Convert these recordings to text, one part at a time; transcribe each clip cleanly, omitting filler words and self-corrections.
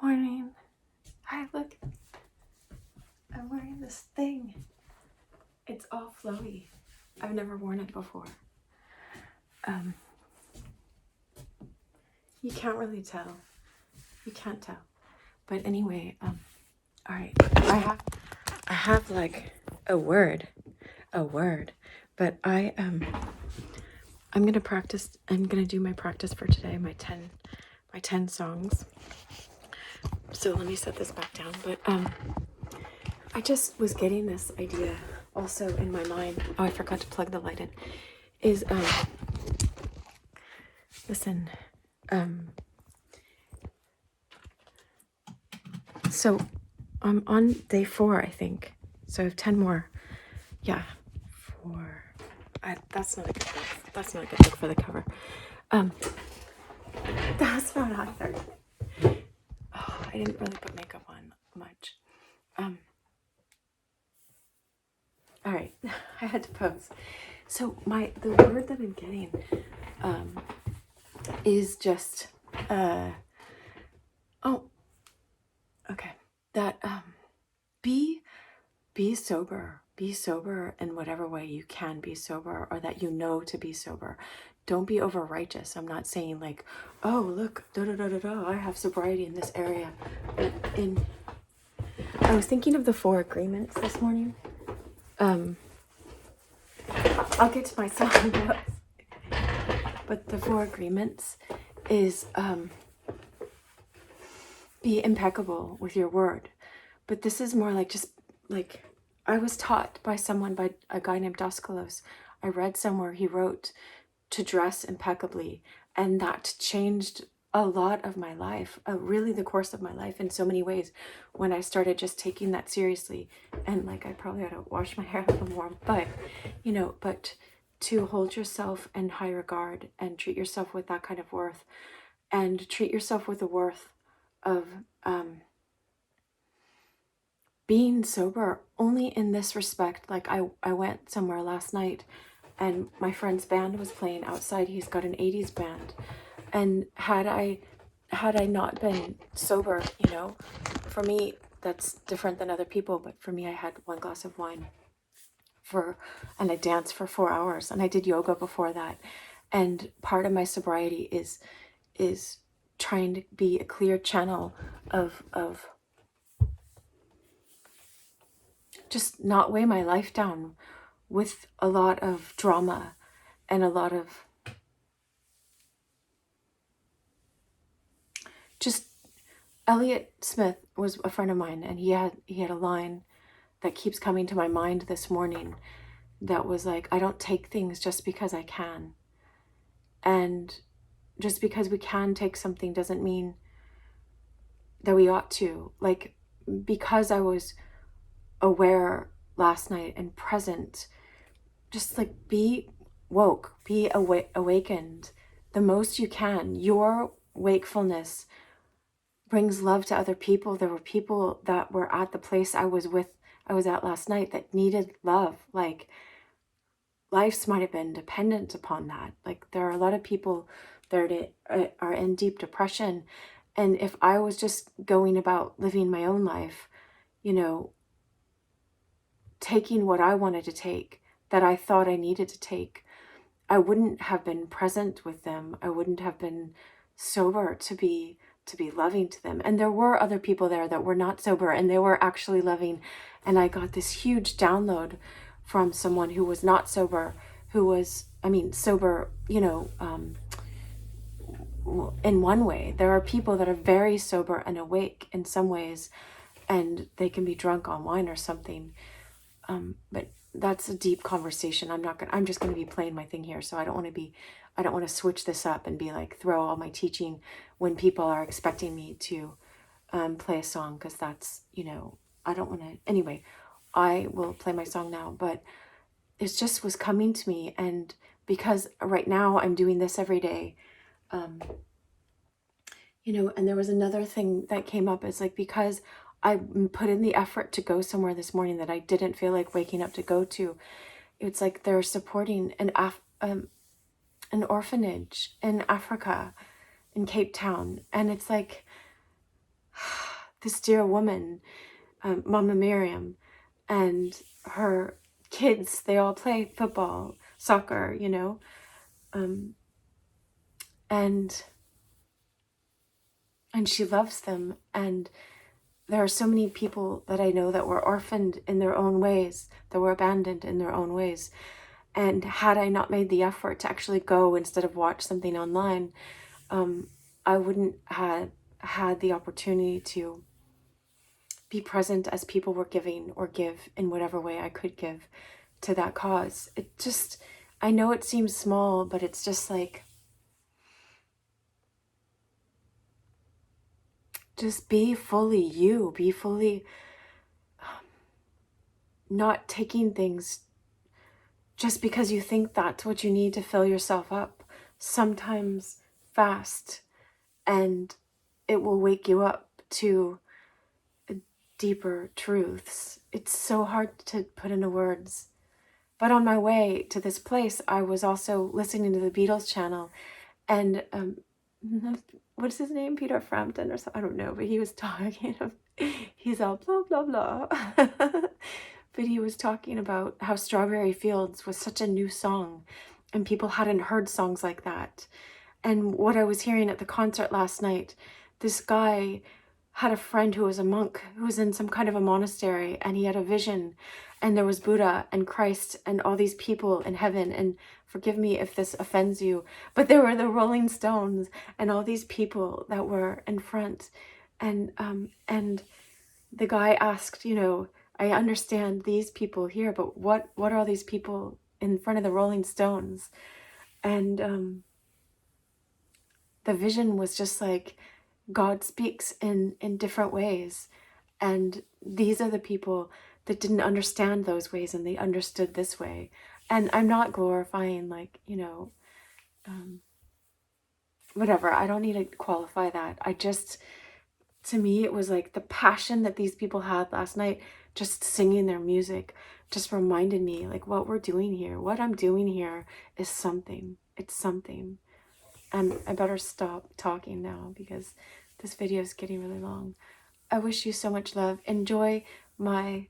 Morning. Hi, look. I'm wearing this thing. It's all flowy. I've never worn it before. You can't really tell. You can't tell. But anyway, all right. I have like a word, but I'm gonna practice. I'm gonna do my practice for today. My 10 songs. So let me set this back down. But I just was getting this idea also in my mind. Oh, I forgot to plug the light in. Is listen. So I'm on day 4, I think. So I have 10 more. Yeah, 4. That's not a good look. That's not a good look for the cover. That's not either. Oh, I didn't really put makeup on much. All right, I had to pose. So the word that I'm getting is just okay. That be sober. Be sober in whatever way you can be sober, or that you know to be sober. Don't be over righteous. I'm not saying like, oh look, I have sobriety in this area. But I was thinking of the 4 agreements this morning. I'll get to my song notes. But the 4 agreements is be impeccable with your word. But this is more like just like I was taught by a guy named Doskalos. I read somewhere he wrote to dress impeccably, and that changed a lot of my life, really the course of my life in so many ways, when I started just taking that seriously. And like I probably ought to wash my hair a little more, but but to hold yourself in high regard and treat yourself with that kind of worth, and treat yourself with the worth of being sober only in this respect. Like I went somewhere last night and my friend's band was playing outside. He's got an 80s band. And had I not been sober, for me, that's different than other people. But for me, I had 1 glass of wine and I danced for 4 hours, and I did yoga before that. And part of my sobriety is trying to be a clear channel of just not weigh my life down with a lot of drama and a lot of just. Elliot Smith was a friend of mine, and he had a line that keeps coming to my mind this morning that was like, I don't take things just because I can. And just because we can take something doesn't mean that we ought to. Like, because I was aware last night and present, just like be woke, be awakened the most you can. Your wakefulness brings love to other people. There were people that were at the place I was at last night that needed love. Like, lives might have been dependent upon that. Like, there are a lot of people that are in deep depression. And if I was just going about living my own life, taking what I wanted to take, that I thought I needed to take, I wouldn't have been present with them. I wouldn't have been sober to be loving to them. And there were other people there that were not sober, and they were actually loving. And I got this huge download from someone who was not sober, who was, sober, in one way. There are people that are very sober and awake in some ways, and they can be drunk on wine or something. But that's a deep conversation. I'm just going to be playing my thing here. So I don't want to switch this up and be like, throw all my teaching when people are expecting me to play a song, because that's, I don't want to. Anyway, I will play my song now, but it just was coming to me. And because right now I'm doing this every day, and there was another thing that came up. It's like, because I put in the effort to go somewhere this morning that I didn't feel like waking up to go to. It's like they're supporting an orphanage in Africa, in Cape Town. And it's like, this dear woman, Mama Miriam, and her kids, they all play football, soccer, you know, and she loves them. And there are so many people that I know that were orphaned in their own ways, that were abandoned in their own ways. And had I not made the effort to actually go instead of watch something online, I wouldn't have had the opportunity to be present as people were giving or give in whatever way I could give to that cause. It just, I know it seems small, but it's just like, just be fully you, be fully not taking things just because you think that's what you need to fill yourself up. Sometimes fast, and it will wake you up to deeper truths. It's so hard to put into words. But on my way to this place, I was also listening to the Beatles channel, and what's his name? Peter Frampton or something? I don't know, but he was talking. He's all blah, blah, blah. But he was talking about how Strawberry Fields was such a new song, and people hadn't heard songs like that. And what I was hearing at the concert last night, this guy had a friend who was a monk, who was in some kind of a monastery, and he had a vision, and there was Buddha and Christ and all these people in heaven. And forgive me if this offends you, but there were the Rolling Stones and all these people that were in front. And the guy asked, you know, I understand these people here, but what are all these people in front of the Rolling Stones? And the vision was just like, God speaks in different ways, and these are the people that didn't understand those ways, and they understood this way. And I'm not glorifying, like, you know, whatever. I don't need to qualify that. I just, to me, it was like the passion that these people had last night, just singing their music, just reminded me, like, what we're doing here, what I'm doing here is something. It's something. And I better stop talking now because this video is getting really long. I wish you so much love. Enjoy my,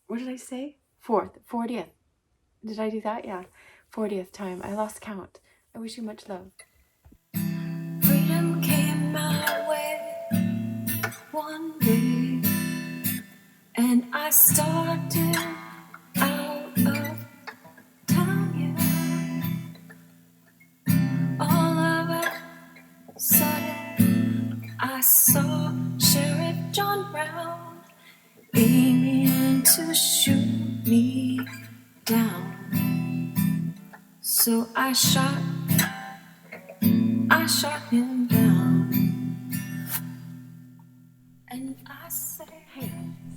what did I say? 40th. Did I do that? Yeah. 40th time. I lost count. I wish you much love. Freedom came my way one day, and I started out of town, yeah. All of a sudden, I saw Sheriff John Brown aiming to shoot me down. So I shot him down. And I say, Hey,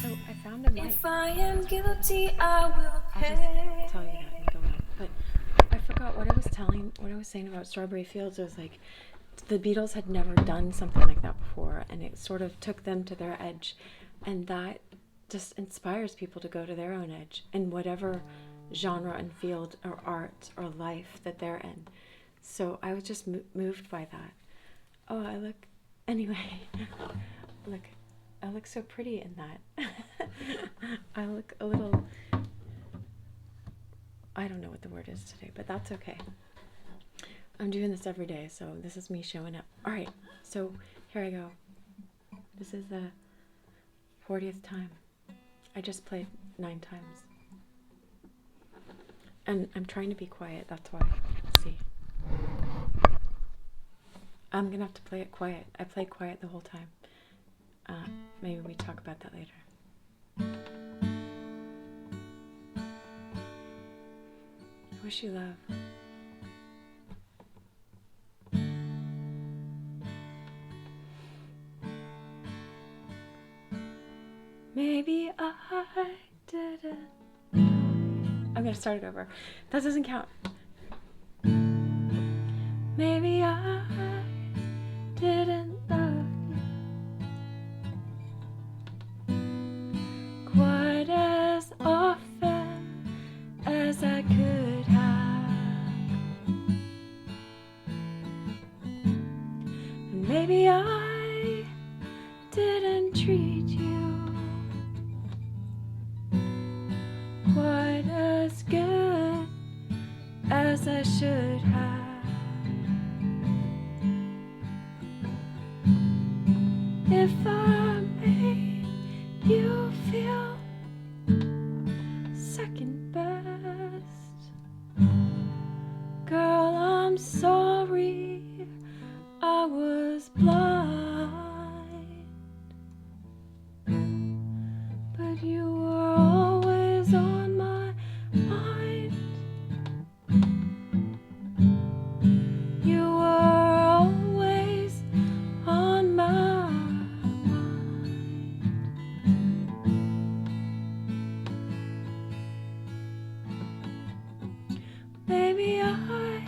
so I found a mic. if I am guilty, I will pay. I'll just tell you that and go on. But I forgot what I was saying about Strawberry Fields was like, the Beatles had never done something like that before, and it sort of took them to their edge, and that just inspires people to go to their own edge in whatever genre and field or art or life that they're in. So I was just moved by that. Oh, anyway, I look so pretty in that. I look a little, I don't know what the word is today, but that's okay. I'm doing this every day, so this is me showing up. All right, so here I go. This is the 40th time. I just played 9 times. And I'm trying to be quiet, that's why. Let's see. I'm gonna have to play it quiet. I played quiet the whole time. Maybe we talk about that later. I wish you love. Maybe I didn't. I'm gonna start it over. That doesn't count. Maybe I didn't love you quite as often as I could have. And maybe I treat you quite as good as I should have. If I made you feel second best, girl, I'm sorry I was blind, but you were always on my mind. You were always on my mind. Maybe I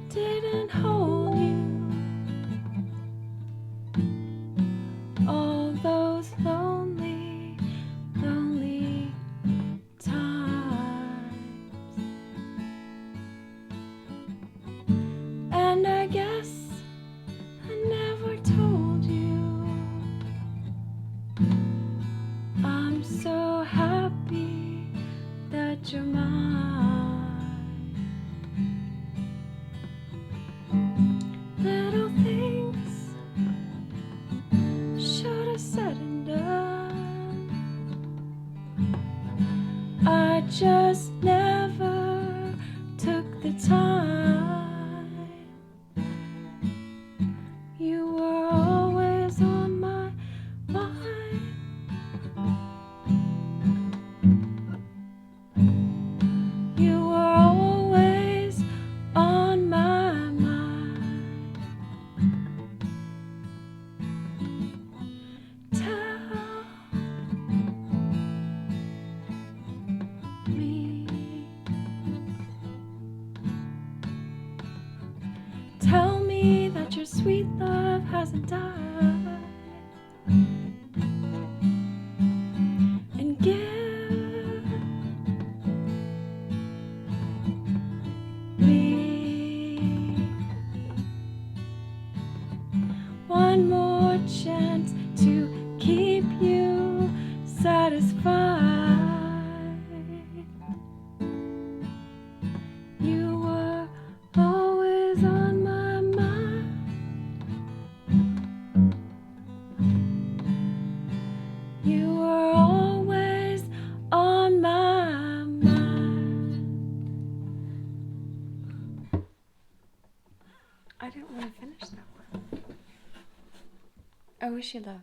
didn't hold you all those lonely, lonely times. And I guess I never told you I'm so happy that you're mine. Little things should have said and done, I just never took the time. You were always on my mind. You were always on my mind. Tell me, tell me that your sweet love hasn't died, and give me one more chance to keep you satisfied. You were always on my mind. You were always on my mind. I didn't want to finish that one. I wish you love.